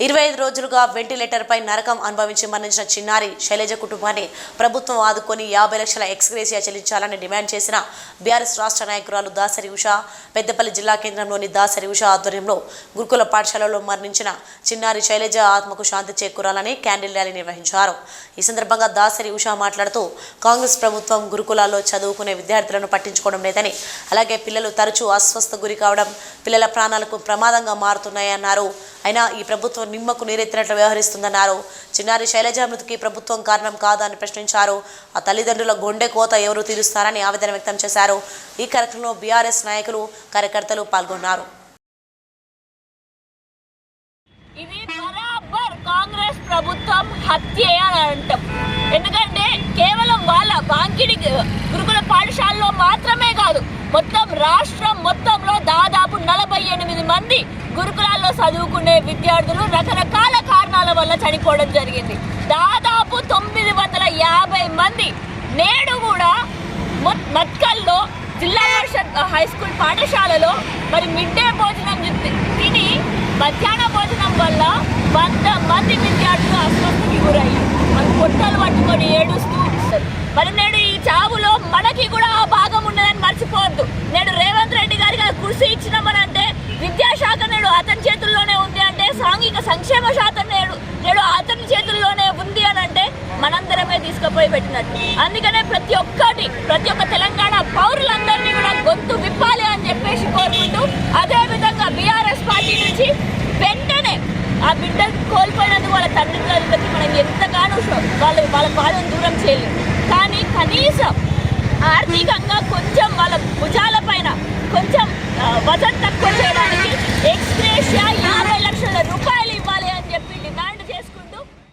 25 రోజులుగా వెంటిలేటర్పై నరకం అనుభవించి మరణించిన చిన్నారి శైలజ కుటుంబాన్ని ప్రభుత్వం ఆదుకొని 50 లక్షల ఎక్స్గ్రేసియా చెల్లించాలని డిమాండ్ చేసిన బీఆర్ఎస్ రాష్ట్ర నాయకురాలు దాసరి ఉష పెద్దపల్లి జిల్లా కేంద్రంలోని దాసరి ఉష ఆధ్వర్యంలో గురుకుల పాఠశాలలో మరణించిన చిన్నారి శైలజ ఆత్మకు శాంతి చేకూరాలని క్యాండిల్ ర్యాలీ నిర్వహించారు. ఈ సందర్భంగా దాసరి ఉష మాట్లాడుతూ కాంగ్రెస్ ప్రభుత్వం గురుకులాల్లో చదువుకునే విద్యార్థులను పట్టించుకోవడం లేదని, అలాగే పిల్లలు తరచూ అస్వస్థ గురి కావడం పిల్లల ప్రాణాలకు ప్రమాదంగా మారుతున్నాయన్నారు. అయినా ఈ ప్రభుత్వం నిమ్మకు నీరెత్తినట్లు వ్యవహరిస్తుందన్నారు. చిన్నారి శైలజ మృతికి ప్రభుత్వం కారణం కాదని ప్రశ్నించారు. ఆ తల్లిదండ్రుల గుండె కోత ఎవరు తీరుస్తారని ఆవేదన వ్యక్తం చేశారు. ఈ కార్యక్రమంలో బీఆర్ఎస్ నాయకులు కార్యకర్తలు పాల్గొన్నారు. ఇది బరాబర్ కాంగ్రెస్ ప్రభుత్వం హత్య అని అంటాం. ఎందుకంటే కేవలం వాళ్ళ వాంకిడి గురుకుల పాఠశాలలో మాత్రమే కాదు, మొత్తం రాష్ట్రం మొత్తంలో దాదాపు 48 మంది గురుకులాల్లో చదువుకునే విద్యార్థులు రకరకాల కారణాల వల్ల చనిపోవడం జరిగింది. దాదాపు 950 మంది నేడు కూడా మత్కల్లో జిల్లా పరిషత్ హై స్కూల్ పాఠశాలలో మరి మిడ్ డే భోజనం తిని మధ్యాహ్న భోజనం వల్ల 100 మంది విద్యార్థులు అస్వస్థతకి గురయ్యారు. మన పొట్టలు పట్టుకొని ఏడుస్తూ ఉంటారు. మరి నేడు ఈ చావులో మనకి కూడా ఆ భాగం ఉన్నదని మర్చిపోవద్దు. నేడు రేవంత్ రెడ్డి గారికి ఆ కుర్సీ ఇచ్చినామనంటే విద్యాశాఖ నేడు అతని చేతుల్లోనే ఉంది అంటే, సాంఘిక సంక్షేమ శాఖ నేడు అతని చేతుల్లోనే ఉంది అని అంటే మనందరమే తీసుకుపోయి పెట్టినట్టు. అందుకనే ప్రతి ఒక్క తెలంగాణ పౌరులందరినీ కూడా గొంతు విప్పాలి అని చెప్పేసి కోరుకుంటూ, అదేవిధంగా బీఆర్ఎస్ పార్టీ నుంచి వెంటనే ఆ బిడ్డకు కోల్పోయినందుకు వాళ్ళ తండ్రులకి మనం ఎంతగానో వాళ్ళ బాధను దూరం చేయలేము. కానీ కనీసం ఆర్థికంగా కొంచెం వాళ్ళ భుజాల పైన కొంచెం వజన్ తక్కువ చేయడానికి ఎక్స్గ్రేషియా 50 లక్షల రూపాయలు